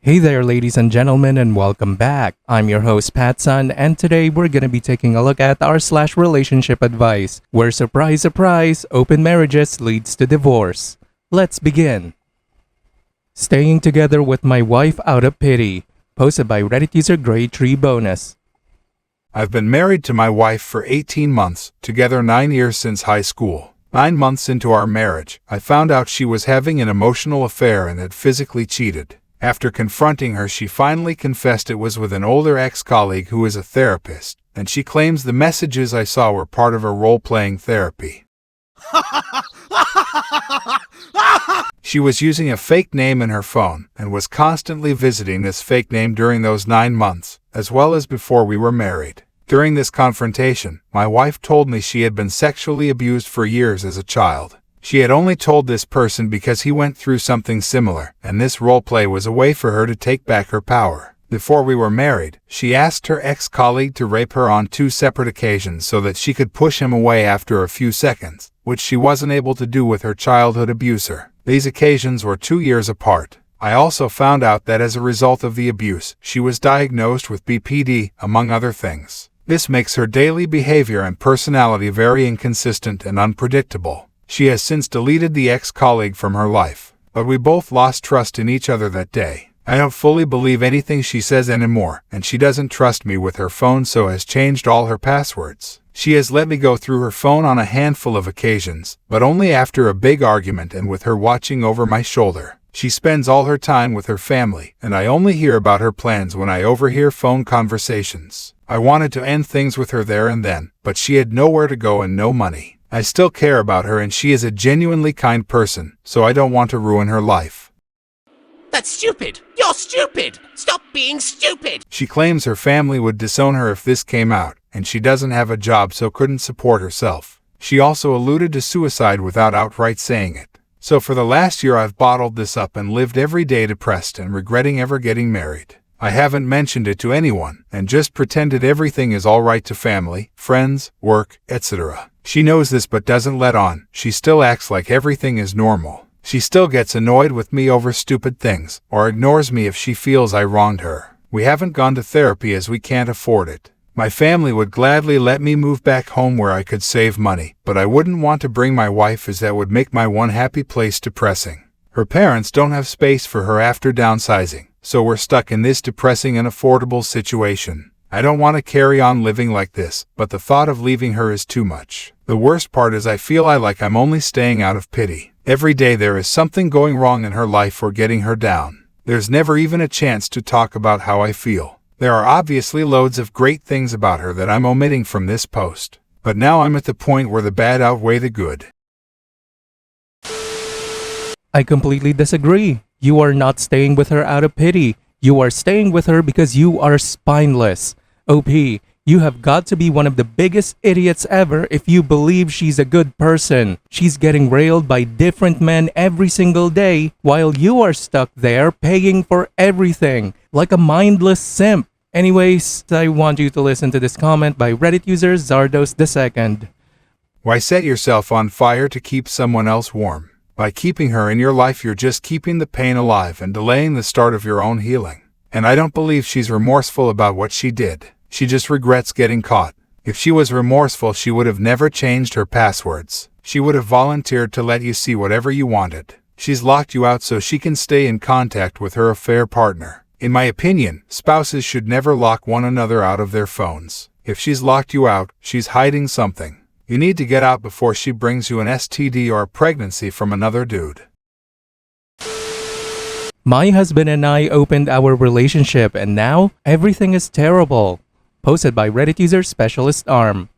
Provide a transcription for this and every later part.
Hey there, ladies and gentlemen, and welcome back. I'm your host, Pattsun, and today we're gonna be taking a look at r/ relationship advice, where surprise, surprise, open marriages leads to divorce. Let's begin. Staying together with my wife out of pity, posted by Reddit user Grade Tree Bonus. I've been married to my wife for 18 months, together 9 years since high school. 9 months into our marriage, I found out she was having an emotional affair and had physically cheated. After confronting her, she finally confessed it was with an older ex-colleague who is a therapist, and she claims the messages I saw were part of her role-playing therapy. She was using a fake name in her phone and was constantly visiting this fake name during those 9 months, as well as before we were married. During this confrontation, my wife told me she had been sexually abused for years as a child. She had only told this person because he went through something similar, and this roleplay was a way for her to take back her power. Before we were married, she asked her ex-colleague to rape her on 2 separate occasions so that she could push him away after a few seconds, which she wasn't able to do with her childhood abuser. These occasions were 2 years apart. I also found out that as a result of the abuse, she was diagnosed with BPD, among other things. This makes her daily behavior and personality very inconsistent and unpredictable. She has since deleted the ex-colleague from her life, but we both lost trust in each other that day. I don't fully believe anything she says anymore, and she doesn't trust me with her phone, so has changed all her passwords. She has let me go through her phone on a handful of occasions, but only after a big argument and with her watching over my shoulder. She spends all her time with her family, and I only hear about her plans when I overhear phone conversations. I wanted to end things with her there and then, but she had nowhere to go and no money. I still care about her and she is a genuinely kind person, so I don't want to ruin her life. That's stupid! You're stupid! Stop being stupid! She claims her family would disown her if this came out, and she doesn't have a job so couldn't support herself. She also alluded to suicide without outright saying it. So for the last year I've bottled this up and lived every day depressed and regretting ever getting married. I haven't mentioned it to anyone, and just pretended everything is alright to family, friends, work, etc. She knows this but doesn't let on. She still acts like everything is normal. She still gets annoyed with me over stupid things, or ignores me if she feels I wronged her. We haven't gone to therapy as we can't afford it. My family would gladly let me move back home where I could save money, but I wouldn't want to bring my wife as that would make my one happy place depressing. Her parents don't have space for her after downsizing, so we're stuck in this depressing and unaffordable situation. I don't want to carry on living like this, but the thought of leaving her is too much. The worst part is I feel like I'm only staying out of pity. Every day there is something going wrong in her life or getting her down. There's never even a chance to talk about how I feel. There are obviously loads of great things about her that I'm omitting from this post. But now I'm at the point where the bad outweigh the good. I completely disagree. You are not staying with her out of pity. You are staying with her because you are spineless. OP, you have got to be one of the biggest idiots ever if you believe she's a good person. She's getting railed by different men every single day while you are stuck there paying for everything like a mindless simp. Anyways, I want you to listen to this comment by Reddit user Zardos II. Why set yourself on fire to keep someone else warm? By keeping her in your life, you're just keeping the pain alive and delaying the start of your own healing. And I don't believe she's remorseful about what she did. She just regrets getting caught. If she was remorseful, she would have never changed her passwords. She would have volunteered to let you see whatever you wanted. She's locked you out so she can stay in contact with her affair partner. In my opinion, spouses should never lock one another out of their phones. If she's locked you out, she's hiding something. You need to get out before she brings you an STD or a pregnancy from another dude. My husband and I opened our relationship and now everything is terrible. Posted by Reddit user Specialist Arm.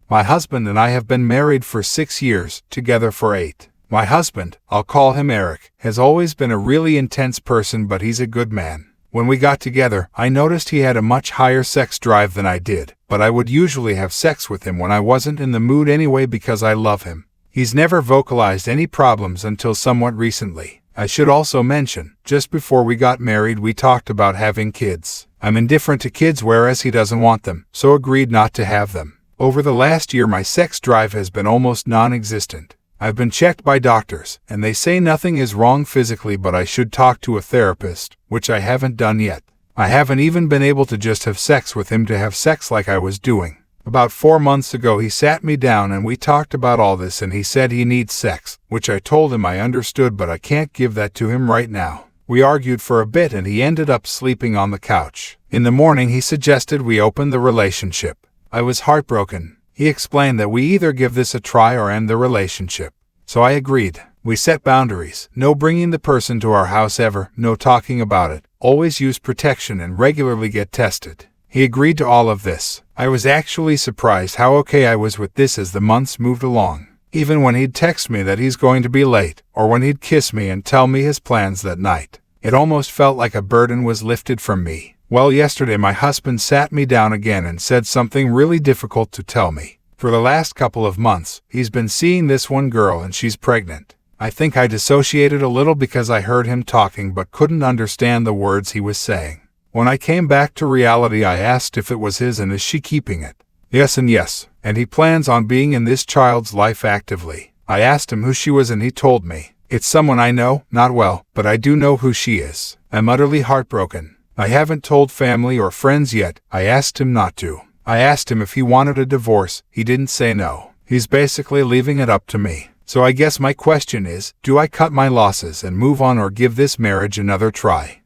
My husband and I have been married for 6 years, together for 8. My husband, I'll call him Eric, has always been a really intense person, but he's a good man. When we got together, I noticed he had a much higher sex drive than I did, but I would usually have sex with him when I wasn't in the mood anyway because I love him. He's never vocalized any problems until somewhat recently. I should also mention, just before we got married we talked about having kids. I'm indifferent to kids whereas he doesn't want them, so agreed not to have them. Over the last year my sex drive has been almost non-existent. I've been checked by doctors, and they say nothing is wrong physically, but I should talk to a therapist, which I haven't done yet. I haven't even been able to just have sex with him to have sex like I was doing. About 4 months ago he sat me down and we talked about all this, and he said he needs sex, which I told him I understood, but I can't give that to him right now. We argued for a bit and he ended up sleeping on the couch. In the morning he suggested we open the relationship. I was heartbroken. He explained that we either give this a try or end the relationship. So I agreed. We set boundaries. No bringing the person to our house ever, no talking about it. Always use protection and regularly get tested. He agreed to all of this. I was actually surprised how okay I was with this as the months moved along. Even when he'd text me that he's going to be late, or when he'd kiss me and tell me his plans that night, it almost felt like a burden was lifted from me. Well, yesterday my husband sat me down again and said something really difficult to tell me. For the last couple of months, he's been seeing this one girl and she's pregnant. I think I dissociated a little because I heard him talking but couldn't understand the words he was saying. When I came back to reality, I asked if it was his and is she keeping it. Yes and yes, and he plans on being in this child's life actively. I asked him who she was and he told me. It's someone I know, not well, but I do know who she is. I'm utterly heartbroken. I haven't told family or friends yet. I asked him not to. I asked him if he wanted a divorce. He didn't say no. He's basically leaving it up to me. So I guess my question is, do I cut my losses and move on or give this marriage another try?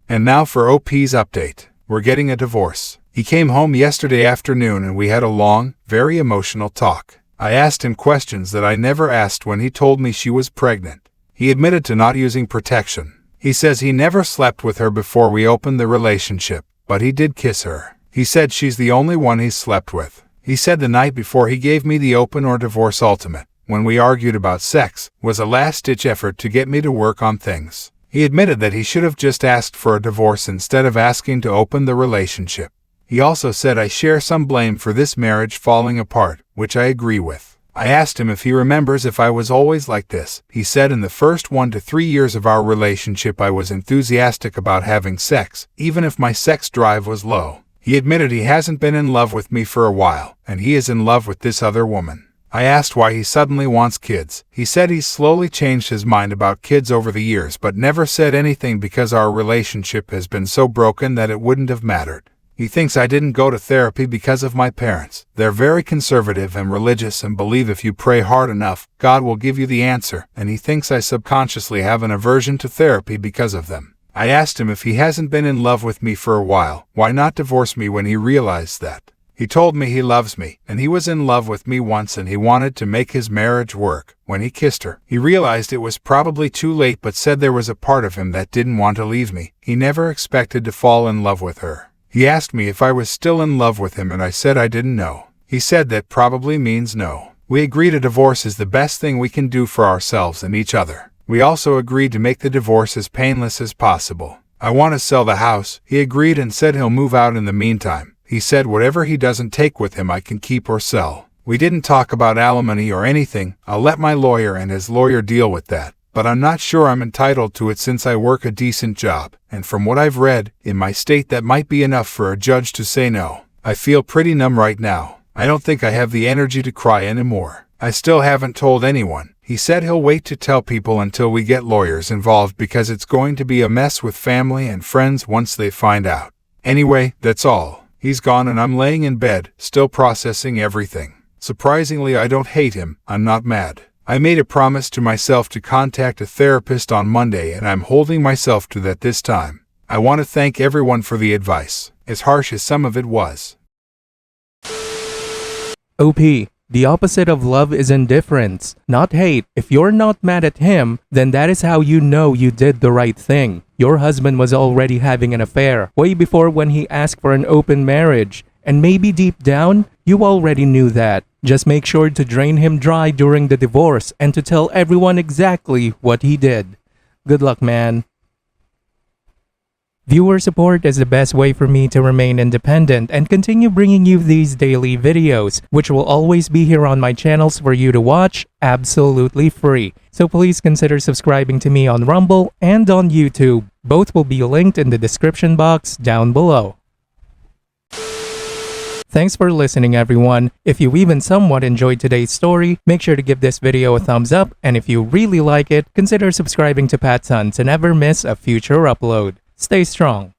And now for OP's update. We're getting a divorce. He came home yesterday afternoon and we had a long, very emotional talk. I asked him questions that I never asked when he told me she was pregnant. He admitted to not using protection. He says he never slept with her before we opened the relationship, but he did kiss her. He said she's the only one he's slept with. He said the night before he gave me the open or divorce ultimate, when we argued about sex, was a last-ditch effort to get me to work on things. He admitted that he should have just asked for a divorce instead of asking to open the relationship. He also said I share some blame for this marriage falling apart, which I agree with. I asked him if he remembers if I was always like this. He said in the first 1 to 3 years of our relationship I was enthusiastic about having sex, even if my sex drive was low. He admitted he hasn't been in love with me for a while, and he is in love with this other woman. I asked why he suddenly wants kids. He said he's slowly changed his mind about kids over the years but never said anything because our relationship has been so broken that it wouldn't have mattered. He thinks I didn't go to therapy because of my parents. They're very conservative and religious and believe if you pray hard enough, God will give you the answer, and he thinks I subconsciously have an aversion to therapy because of them. I asked him if he hasn't been in love with me for a while, why not divorce me when he realized that? He told me he loves me, and he was in love with me once and he wanted to make his marriage work. When he kissed her, he realized it was probably too late but said there was a part of him that didn't want to leave me. He never expected to fall in love with her. He asked me if I was still in love with him and I said I didn't know. He said that probably means no. We agreed a divorce is the best thing we can do for ourselves and each other. We also agreed to make the divorce as painless as possible. I want to sell the house. He agreed and said he'll move out in the meantime. He said whatever he doesn't take with him I can keep or sell. We didn't talk about alimony or anything. I'll let my lawyer and his lawyer deal with that. But I'm not sure I'm entitled to it since I work a decent job, and from what I've read, in my state that might be enough for a judge to say no. I feel pretty numb right now. I don't think I have the energy to cry anymore. I still haven't told anyone. He said he'll wait to tell people until we get lawyers involved because it's going to be a mess with family and friends once they find out. Anyway, that's all. He's gone and I'm laying in bed, still processing everything. Surprisingly, I don't hate him. I'm not mad. I made a promise to myself to contact a therapist on Monday and I'm holding myself to that this time. I want to thank everyone for the advice, as harsh as some of it was. OP, the opposite of love is indifference, not hate. If you're not mad at him, then that is how you know you did the right thing. Your husband was already having an affair way before when he asked for an open marriage. And maybe deep down, you already knew that. Just make sure to drain him dry during the divorce and to tell everyone exactly what he did. Good luck, man. Viewer support is the best way for me to remain independent and continue bringing you these daily videos, which will always be here on my channels for you to watch absolutely free. So please consider subscribing to me on Rumble and on YouTube. Both will be linked in the description box down below. Thanks for listening, everyone. If you even somewhat enjoyed today's story, make sure to give this video a thumbs up, and if you really like it, consider subscribing to PattSun to never miss a future upload. Stay strong.